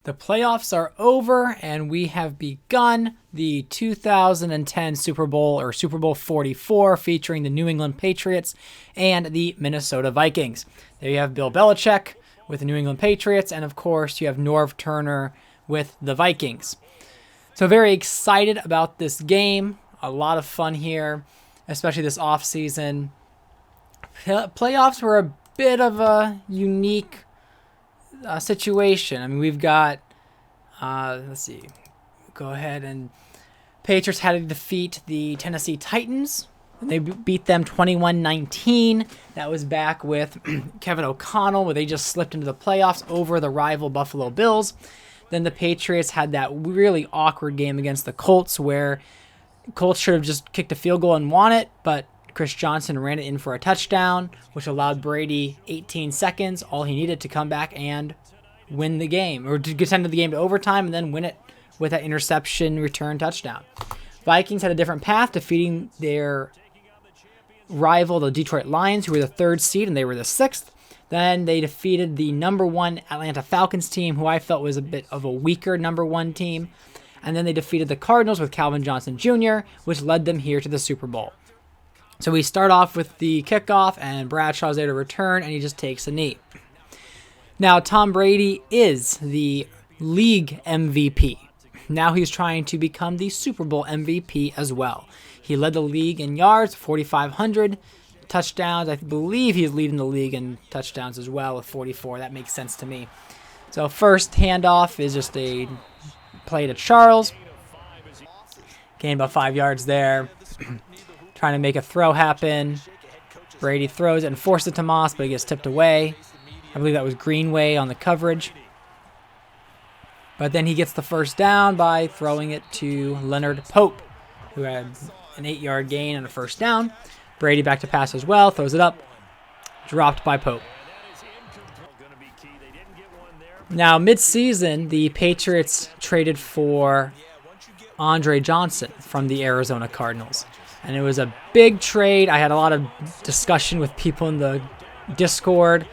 The playoffs are over, and we have begun the 2010 Super Bowl, or Super Bowl 44, featuring the New England Patriots and the Minnesota Vikings. There you have Bill Belichick with the New England Patriots, and of course you have Norv Turner with the Vikings. So very excited about this game. A lot of fun here, especially this offseason. Playoffs were a bit of a unique situation. I mean, we've got, let's see, go ahead and Patriots had to defeat the Tennessee Titans. They beat them 21-19. That was back with Kevin O'Connell, where they just slipped into the playoffs over the rival Buffalo Bills. Then the Patriots had that really awkward game against the Colts, where Colts should have just kicked a field goal and won it, but Chris Johnson ran it in for a touchdown, which allowed Brady 18 seconds, all he needed to come back and win the game, or to send the game to overtime and then win it with that interception return touchdown. Vikings had a different path, defeating their rival, the Detroit Lions, who were the 3rd seed, and they were the 6th. Then they defeated the number 1 Atlanta Falcons team, who I felt was a bit of a weaker number 1 team. And then they defeated the Cardinals with Calvin Johnson Jr., which led them here to the Super Bowl. So we start off with the kickoff, and Bradshaw's there to return, and he just takes a knee. Now, Tom Brady is the league MVP. Now he's trying to become the Super Bowl MVP as well. He led the league in yards, 4,500 touchdowns. I believe he's leading the league in touchdowns as well with 44. That makes sense to me. So first handoff is just a play to Charles. Gained about 5 yards there. Trying to make a throw happen. Brady throws it and forces it to Moss, but he gets tipped away. I believe that was Greenway on the coverage. But then he gets the first down by throwing it to Leonard Pope, who had an 8-yard gain and a first down. Brady back to pass as well, throws it up. Dropped by Pope. Now, mid-season, the Patriots traded for Andre Johnson from the Arizona Cardinals. And it was a big trade. I had a lot of discussion with people in the Discord,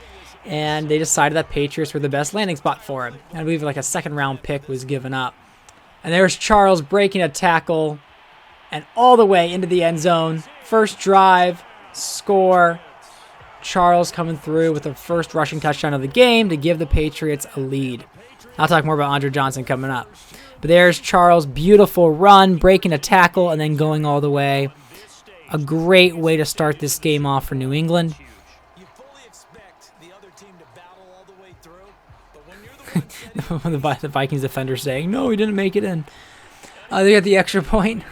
and they decided that Patriots were the best landing spot for him. I believe like a 2nd-round pick was given up. And there's Charles breaking a tackle and all the way into the end zone. First drive, score. Charles coming through with the first rushing touchdown of the game to give the Patriots a lead. I'll talk more about Andre Johnson coming up. But there's Charles' beautiful run, breaking a tackle, and then going all the way. A great way to start this game off for New England. The Vikings defender saying, no, he didn't make it in. They got the extra point.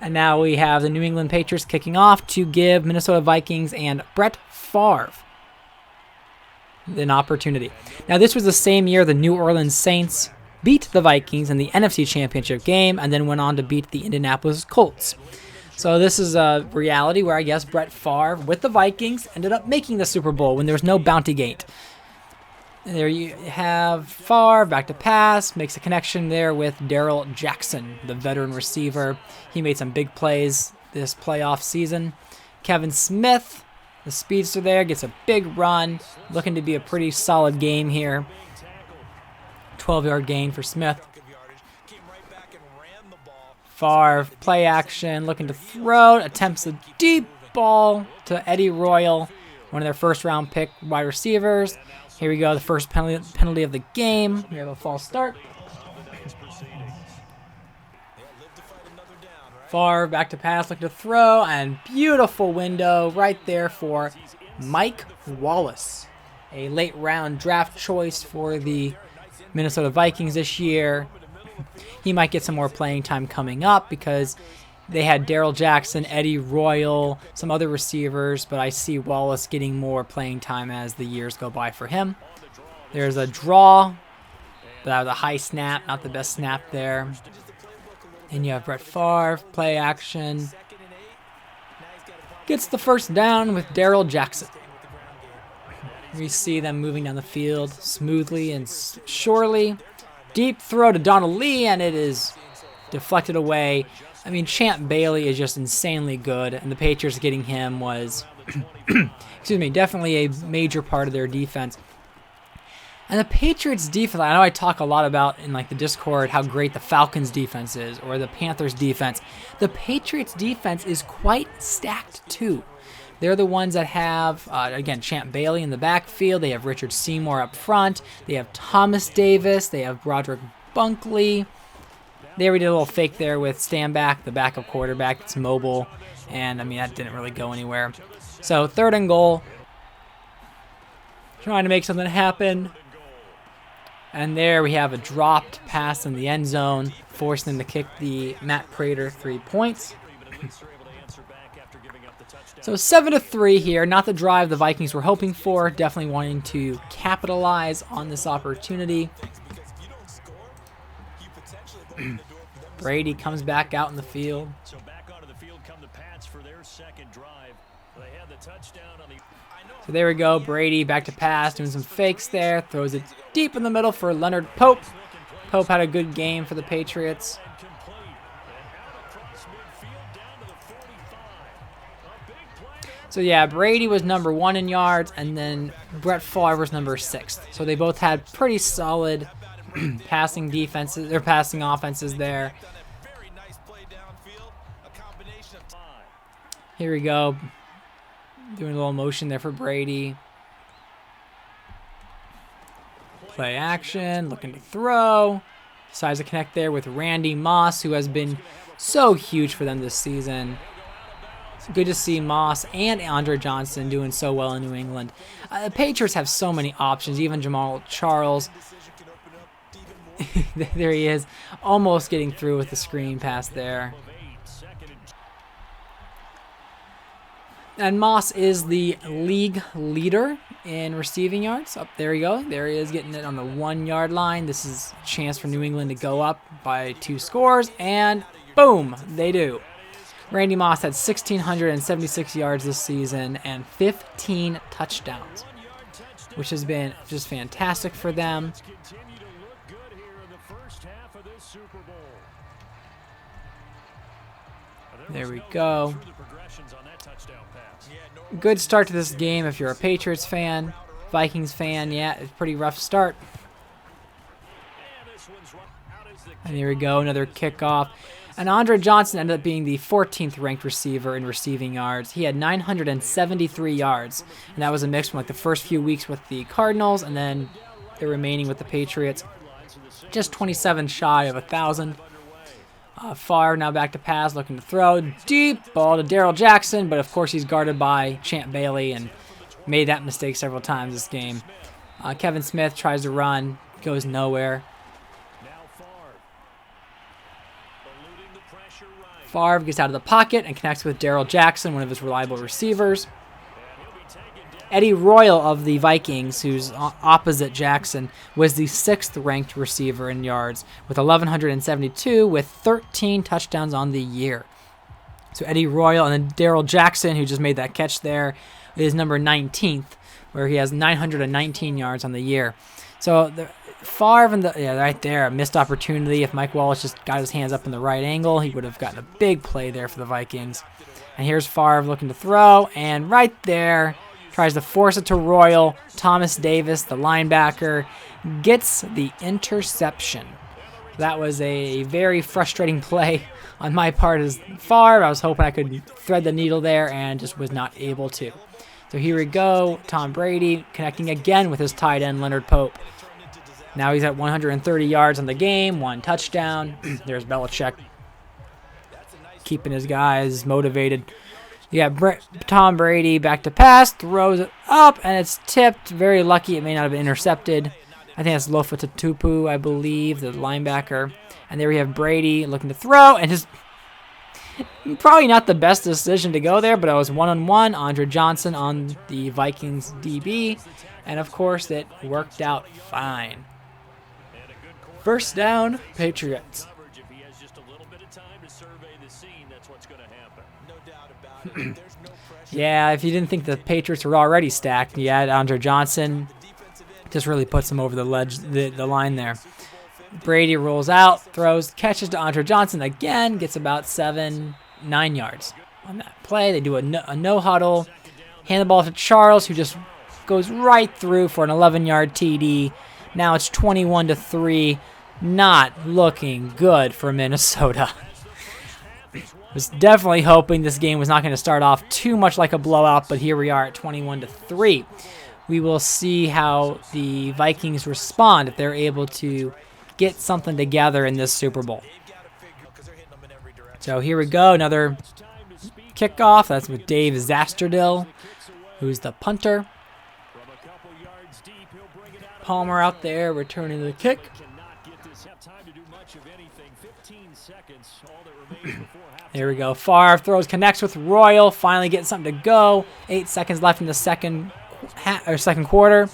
And now we have the New England Patriots kicking off to give Minnesota Vikings and Brett Favre an opportunity. Now, this was the same year the New Orleans Saints beat the Vikings in the NFC Championship game and then went on to beat the Indianapolis Colts. So this is a reality where I guess Brett Favre with the Vikings ended up making the Super Bowl when there was no bounty gate. And there you have Favre back to pass, makes a connection there with Darrell Jackson, the veteran receiver. He made some big plays this playoff season. Kevin Smith, the speedster there, gets a big run, looking to be a pretty solid game here. 12-yard gain for Smith. Favre, play action, looking to throw, attempts a deep ball to Eddie Royal, one of their first-round pick wide receivers. Here we go, the first penalty of the game. We have a false start. Favre back to pass, looking to throw, and beautiful window right there for Mike Wallace, a late-round draft choice for the Minnesota Vikings this year. He might get some more playing time coming up because they had Darrell Jackson, Eddie Royal, some other receivers, but I see Wallace getting more playing time as the years go by for him. There's a draw, but that was a high snap, not the best snap there. And you have Brett Favre, play action. Gets the first down with Darrell Jackson. We see them moving down the field smoothly and surely. Deep throw to Donald Lee, and it is deflected away. I mean, Champ Bailey is just insanely good, and the Patriots getting him was, definitely a major part of their defense. And the Patriots defense, I know I talk a lot about in like the Discord how great the Falcons defense is or the Panthers defense. The Patriots defense is quite stacked too. They're the ones that have, again, Champ Bailey in the backfield. They have Richard Seymour up front. They have Thomas Davis. They have Broderick Bunkley. They already did a little fake there with Stanback, the backup quarterback that's mobile. And, I mean, that didn't really go anywhere. So, 3rd and goal. Trying to make something happen. And there we have a dropped pass in the end zone, forcing them to kick the Matt Prater 3 points. So 7-3 here, not the drive the Vikings were hoping for, definitely wanting to capitalize on this opportunity. Brady comes back out in the field. So back onto the field come the Pats for their 2nd drive. They had the touchdown on the... So there we go, Brady back to pass, doing some fakes there, throws it deep in the middle for Leonard Pope. Pope had a good game for the Patriots. So yeah, Brady was number 1 in yards, and then Brett Favre was number 6th. So they both had pretty solid passing defenses or passing offenses there. Here we go. Doing a little motion there for Brady. Play action, looking to throw. Decides to connect there with Randy Moss, who has been so huge for them this season. It's good to see Moss and Andre Johnson doing so well in New England. The Patriots have so many options, even Jamal Charles. There he is, almost getting through with the screen pass there. And Moss is the league leader in receiving yards. Up there you go. There he is, getting it on the 1 yard line. This is a chance for New England to go up by 2 scores, and boom, they do. Randy Moss had 1,676 yards this season and 15 touchdowns, which has been just fantastic for them. There we go. Good start to this game if you're a Patriots fan. Vikings fan, yeah, it's a pretty rough start. And here we go, another kickoff. And Andre Johnson ended up being the 14th ranked receiver in receiving yards. He had 973 yards, and that was a mix from like the first few weeks with the Cardinals and then the remaining with the Patriots. Just 27 shy of 1,000. Favre now back to pass, looking to throw. Deep ball to Darrell Jackson, but of course he's guarded by Champ Bailey and made that mistake several times this game. Kevin Smith tries to run, goes nowhere. Favre gets out of the pocket and connects with Darrell Jackson, one of his reliable receivers. Eddie Royal of the Vikings, who's opposite Jackson, was the 6th ranked receiver in yards with 1,172 with 13 touchdowns on the year. So Eddie Royal and then Darrell Jackson, who just made that catch there, is number 19th, where he has 919 yards on the year. So Favre and right there, a missed opportunity. If Mike Wallace just got his hands up in the right angle, he would have gotten a big play there for the Vikings. And here's Favre looking to throw, and right there, tries to force it to Royal. Thomas Davis, the linebacker, gets the interception. That was a very frustrating play on my part as Favre. I was hoping I could thread the needle there and just was not able to. So here we go. Tom Brady connecting again with his tight end, Leonard Pope. Now he's at 130 yards on the game, 1 touchdown. There's Belichick keeping his guys motivated. You got Tom Brady back to pass, throws it up, and it's tipped. Very lucky it may not have been intercepted. I think that's Lofa Tatupu, I believe, the linebacker. And there we have Brady looking to throw, and just probably not the best decision to go there, but I was one-on-one. Andre Johnson on the Vikings DB, and of course it worked out fine. First down, Patriots. Yeah, if you didn't think the Patriots were already stacked, you had Andre Johnson. Just really puts them over the ledge, the line there. Brady rolls out, throws, catches to Andre Johnson again, gets about 7-9 yards on that play. They do a no huddle, hand the ball to Charles, who just goes right through for an 11-yard TD. Now it's 21-3. Not looking good for Minnesota. Was definitely hoping this game was not going to start off too much like a blowout, but here we are at 21-3. We will see how the Vikings respond if they're able to get something together in this Super Bowl. So here we go, another kickoff. That's with Dave Zasterdil, who's the punter. Palmer out there returning the kick. There we go. Favre throws, connects with Royal. Finally getting something to go. 8 seconds left in the second quarter.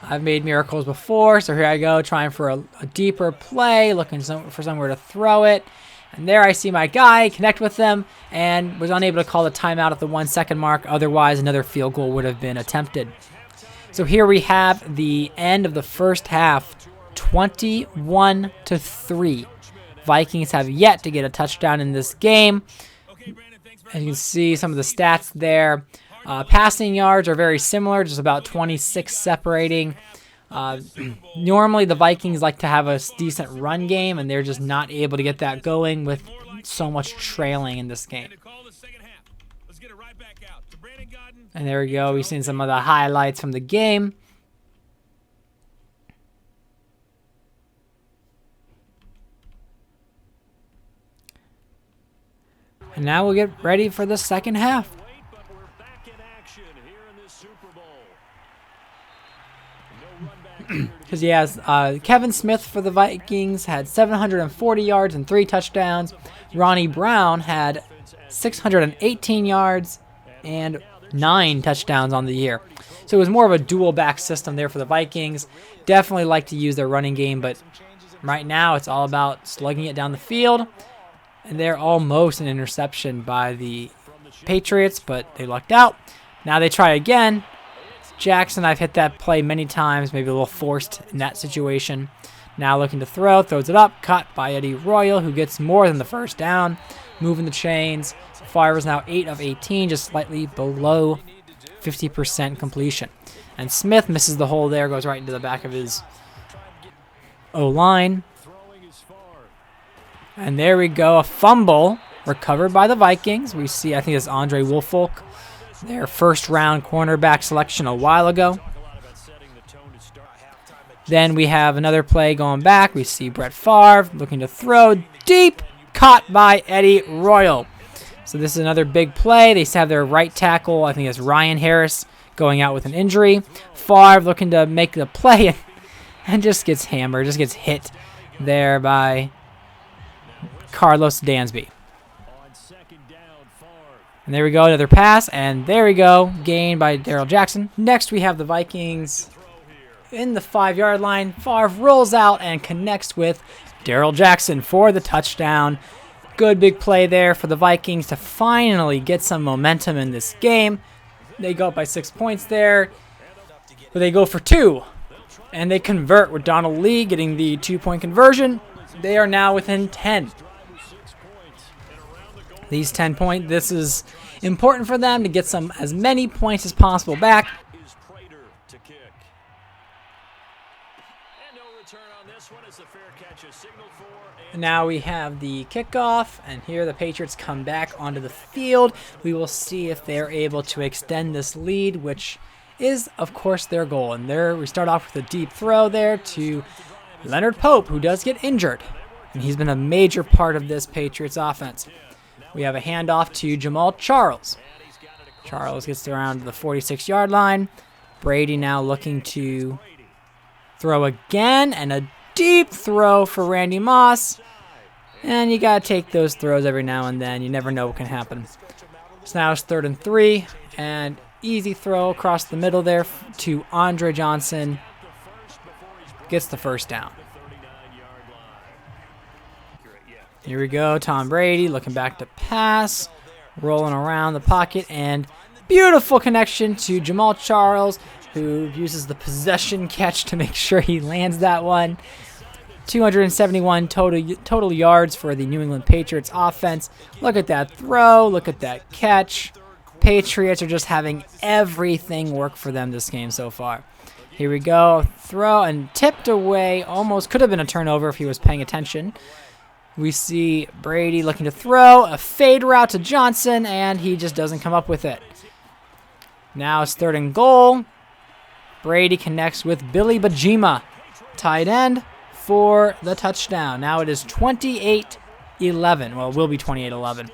I've made miracles before, so here I go, trying for a deeper play, looking for somewhere to throw it. And there I see my guy, connect with them, and was unable to call the timeout at the 1 second mark. Otherwise, another field goal would have been attempted. So here we have the end of the first half, 21-3. Vikings have yet to get a touchdown in this game. As you can see some of the stats there. Passing yards are very similar, just about 26 separating. Normally the Vikings like to have a decent run game, and they're just not able to get that going with so much trailing in this game. And there we go. We've seen some of the highlights from the game. And now we'll get ready for the second half. Because he has Kevin Smith for the Vikings had 740 yards and 3 touchdowns. Ronnie Brown had 618 yards and 9 touchdowns on the year. So it was more of a dual back system there for the Vikings. Definitely like to use their running game, but right now it's all about slugging it down the field. And they're almost an interception by the Patriots, but they lucked out. Now they try again. Jackson, I've hit that play many times, maybe a little forced in that situation. Now looking to throw, throws it up, caught by Eddie Royal, who gets more than the first down, moving the chains. Favre is now 8 of 18, just slightly below 50% completion. And Smith misses the hole there, goes right into the back of his O-line. And there we go, a fumble recovered by the Vikings. We see, I think it's Andre Woolfolk, their first-round cornerback selection a while ago. Then we have another play going back. We see Brett Favre looking to throw deep, caught by Eddie Royal. So this is another big play. They have their right tackle, I think it's Ryan Harris, going out with an injury. Favre looking to make the play and just gets hammered, just gets hit there by Carlos Dansby. And there we go, another pass, and there we go, gained by Darrell Jackson. Next we have the Vikings in the 5-yard line. Favre rolls out and connects with Darrell Jackson for the touchdown. Good big play there for the Vikings to finally get some momentum in this game. They go up by 6 points there, but they go for 2. And they convert with Donald Lee getting the 2-point conversion. They are now within 10. These 10 points, this is important for them to get as many points as possible back. Now we have the kickoff, and here the Patriots come back onto the field. We will see if they're able to extend this lead, which is, of course, their goal. And there we start off with a deep throw there to Leonard Pope, who does get injured. And he's been a major part of this Patriots offense. We have a handoff to Jamal Charles. Charles gets around the 46-yard line. Brady now looking to throw again, and a deep throw for Randy Moss. And you got to take those throws every now and then. You never know what can happen. So now it's 3rd and 3, and easy throw across the middle there to Andre Johnson. Gets the first down. Here we go, Tom Brady looking back to pass, rolling around the pocket, and beautiful connection to Jamal Charles, who uses the possession catch to make sure he lands that one. 271 total yards for the New England Patriots offense. Look at that throw, look at that catch. Patriots are just having everything work for them this game so far. Here we go. Throw and tipped away. Almost could have been a turnover if he was paying attention. We see Brady looking to throw. A fade route to Johnson, and he just doesn't come up with it. Now it's 3rd and goal. Brady connects with Billy Bajima, tight end, for the touchdown. Now it is 28-11. Well, it will be 28-11.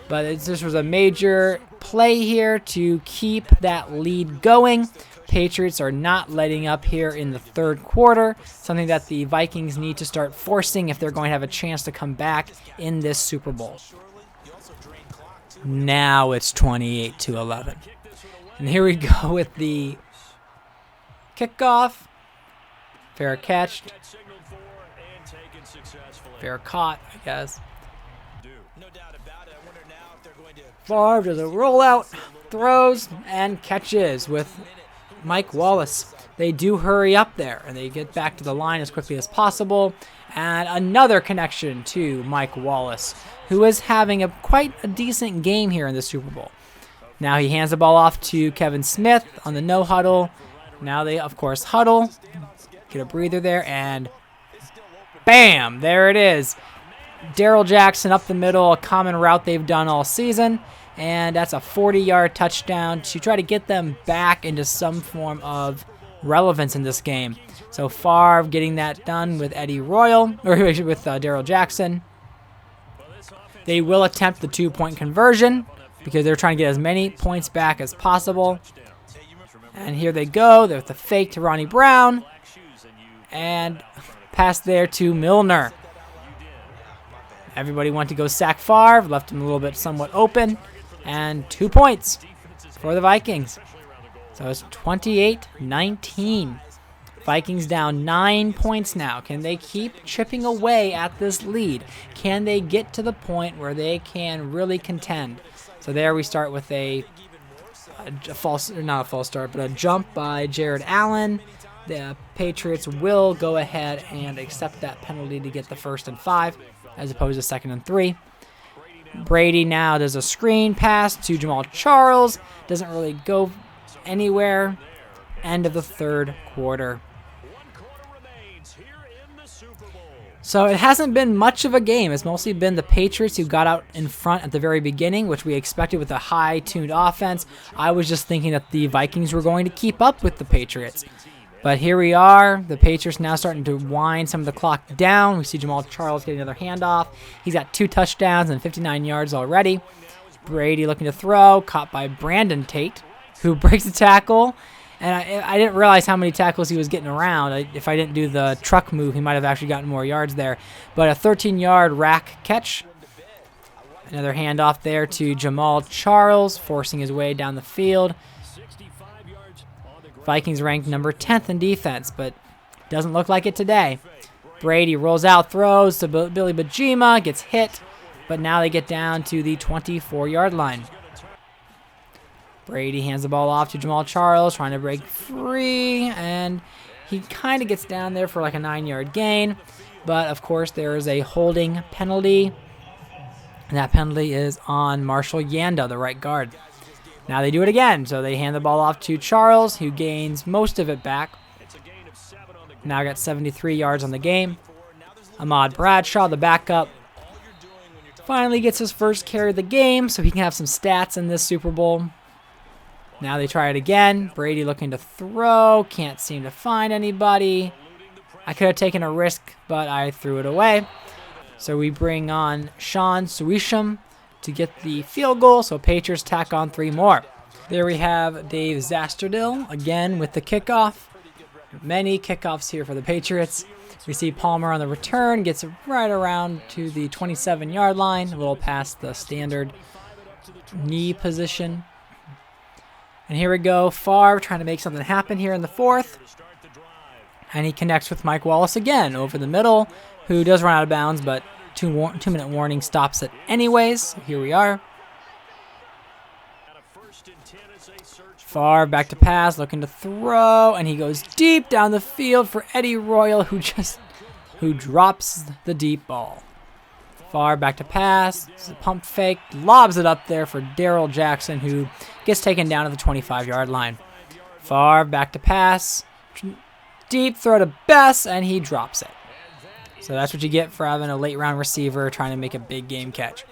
But this was a major play here to keep that lead going. Patriots are not letting up here in the 3rd quarter, something that the Vikings need to start forcing if they're going to have a chance to come back in this Super Bowl. Now it's 28-11. And here we go with the kickoff. Fair catch. Fair caught, I guess. Favre does a rollout, throws, and catches with Mike Wallace. They do hurry up there, and they get back to the line as quickly as possible. And another connection to Mike Wallace, who is having quite a decent game here in the Super Bowl. Now he hands the ball off to Kevin Smith on the no huddle. Now they, of course, huddle. Get a breather there, and bam! There it is. Darrell Jackson up the middle, a common route they've done all season. And that's a 40-yard touchdown to try to get them back into some form of relevance in this game. So Favre getting that done with Eddie Royal, or with Darrell Jackson. They will attempt the 2-point conversion because they're trying to get as many points back as possible. And here they go. There's the fake to Ronnie Brown. And pass there to Milner. Everybody wanted to go sack Favre, left him a little bit somewhat open. And 2 points for the Vikings. So it's 28-19. Vikings down 9 points now. Can they keep chipping away at this lead? Can they get to the point where they can really contend? So there we start with a false, not a false start, but a jump by Jared Allen. The Patriots will go ahead and accept that penalty to get the 1st and 5 as opposed to 2nd and 3. Brady now does a screen pass to Jamal Charles. Doesn't really go anywhere. End of the 3rd quarter. So it hasn't been much of a game. It's mostly been the Patriots who got out in front at the very beginning, which we expected with a high-tuned offense. I was just thinking that the Vikings were going to keep up with the Patriots. But here we are. The Patriots now starting to wind some of the clock down. We see Jamal Charles getting another handoff. He's got 2 touchdowns and 59 yards already. Brady looking to throw. Caught by Brandon Tate, who breaks the tackle. And I didn't realize how many tackles he was getting around. If I didn't do the truck move, he might have actually gotten more yards there. But a 13-yard rack catch. Another handoff there to Jamal Charles, forcing his way down the field. Vikings ranked number 10th in defense, but doesn't look like it today. Brady rolls out, throws to Billy Bajima, gets hit, but now they get down to the 24-yard line. Brady hands the ball off to Jamal Charles, trying to break free, and he kind of gets down there for like a 9-yard gain, but of course there is a holding penalty, and that penalty is on Marshall Yanda, the right guard. Now they do it again, so they hand the ball off to Charles, who gains most of it back. Now got 73 yards on the game. Ahmad Bradshaw, the backup, finally gets his first carry of the game, so he can have some stats in this Super Bowl. Now they try it again. Brady looking to throw, can't seem to find anybody. I could have taken a risk, but I threw it away. So we bring on Sean Suisham to get the field goal, so Patriots tack on 3 more. There we have Dave Zasterdil again with the kickoff. Many kickoffs here for the Patriots. We see Palmer on the return, gets right around to the 27-yard line, a little past the standard knee position. And here we go, Favre trying to make something happen here in the 4th. And he connects with Mike Wallace again over the middle, who does run out of bounds, but 2-minute warning stops it anyways. So here we are. Favre back to pass, looking to throw, and he goes deep down the field for Eddie Royal, who drops the deep ball. Favre back to pass, pump fake, lobs it up there for Darrell Jackson, who gets taken down at the 25-yard line. Favre back to pass, Deep throw to Bess, and he drops it. So that's what you get for having a late round receiver trying to make a big game catch.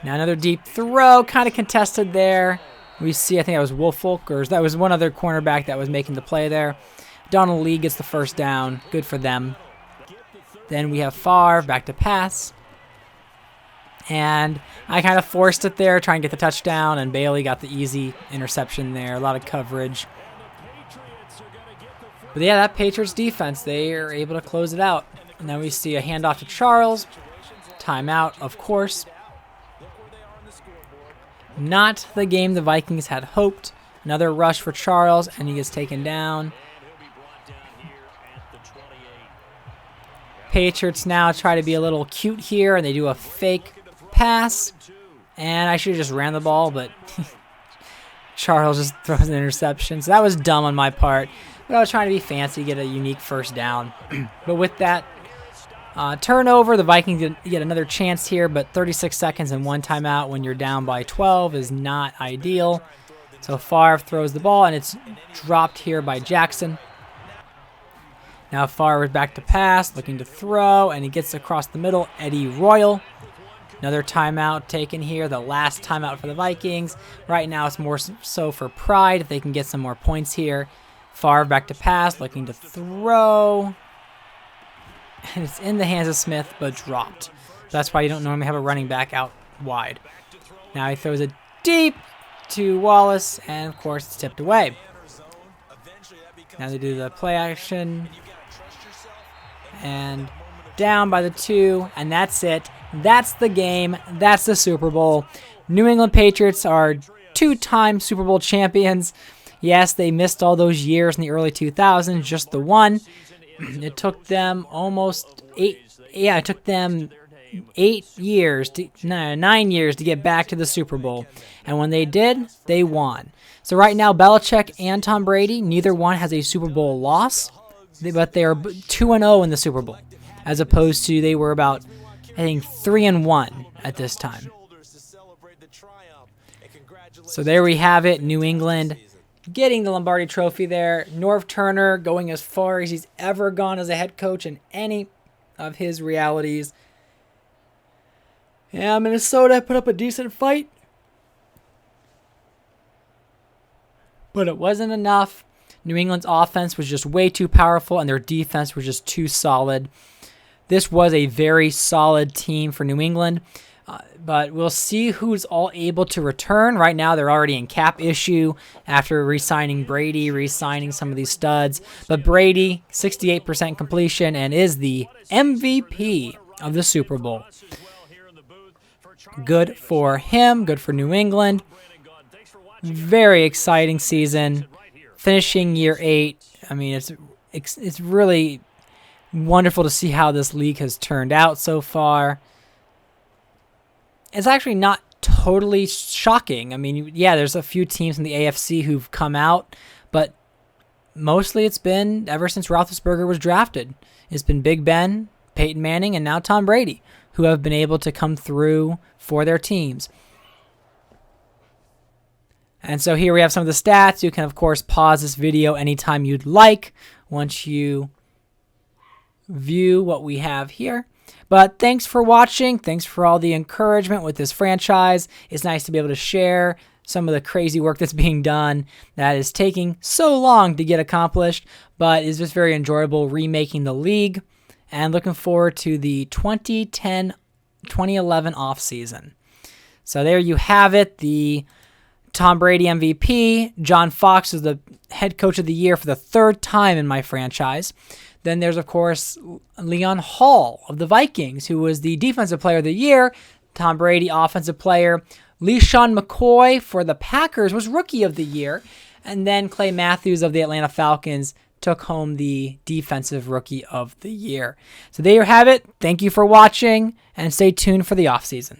Now another deep throw, kind of contested there. We see, I think that was Woolfolk, or that was one other cornerback that was making the play there. Donald Lee gets the first down. Good for them. Then we have Favre back to pass. And I kind of forced it there, trying to get the touchdown, and Bailey got the easy interception there. A lot of coverage. But yeah, that Patriots defense, they are able to close it out. And then we see a handoff to Charles. Timeout, of course. Not the game the Vikings had hoped. Another rush for Charles, and he gets taken down. Patriots now try to be a little cute here, and they do a fake pass. And I should have just ran the ball, but Charles just throws an interception. So that was dumb on my part. But I was trying to be fancy, get a unique first down. But with that turnover, the Vikings get another chance here, but 36 seconds and one timeout when you're down by 12 is not ideal. So Favre throws the ball, and it's dropped here by Jackson. Now Favre is back to pass, looking to throw, and he gets across the middle. Eddie Royal. Another timeout taken here, the last timeout for the Vikings. Right now it's more so for pride if they can get some more points here. Favre back to pass, looking to throw. And it's in the hands of Smith, but dropped. That's why you don't normally have a running back out wide. Now he throws it deep to Wallace, and of course it's tipped away. Now they do the play action. And down by the 2, and that's it. That's the game. That's the Super Bowl. New England Patriots are 2-time Super Bowl champions. Yes, they missed all those years in the early 2000s, just the one. It took them almost 8. Yeah, it took them 9 years to get back to the Super Bowl. And when they did, they won. So right now, Belichick and Tom Brady, neither one has a Super Bowl loss, but they are 2-0 in the Super Bowl, as opposed to they were about, I think, 3-1 at this time. So there we have it, New England getting the Lombardi Trophy there. Norv Turner going as far as he's ever gone as a head coach in any of his realities. Yeah, Minnesota put up a decent fight, but it wasn't enough. New England's offense was just way too powerful, and their defense was just too solid. This was a very solid team for New England, but we'll see who's all able to return. Right now, they're already in cap issue after re-signing Brady, re-signing some of these studs. But Brady, 68% completion, and is the MVP of the Super Bowl. Good for him, good for New England. Very exciting season. Finishing year 8, I mean, it's really wonderful to see how this league has turned out so far. It's actually not totally shocking. I mean, yeah, there's a few teams in the AFC who've come out, but mostly it's been ever since Roethlisberger was drafted. It's been Big Ben, Peyton Manning, and now Tom Brady, who have been able to come through for their teams. And so here we have some of the stats. You can, of course, pause this video anytime you'd like once you view what we have here. But thanks for watching. Thanks for all the encouragement with this franchise. It's nice to be able to share some of the crazy work that's being done that is taking so long to get accomplished, but is just very enjoyable remaking the league, and looking forward to the 2010-2011 offseason. So there you have it. The Tom Brady MVP. John Fox is the head coach of the year for the 3rd time in my franchise. Then there's, of course, Leon Hall of the Vikings, who was the defensive player of the year. Tom Brady, offensive player. LeSean McCoy for the Packers was rookie of the year. And then Clay Matthews of the Atlanta Falcons took home the defensive rookie of the year. So there you have it. Thank you for watching, and stay tuned for the offseason.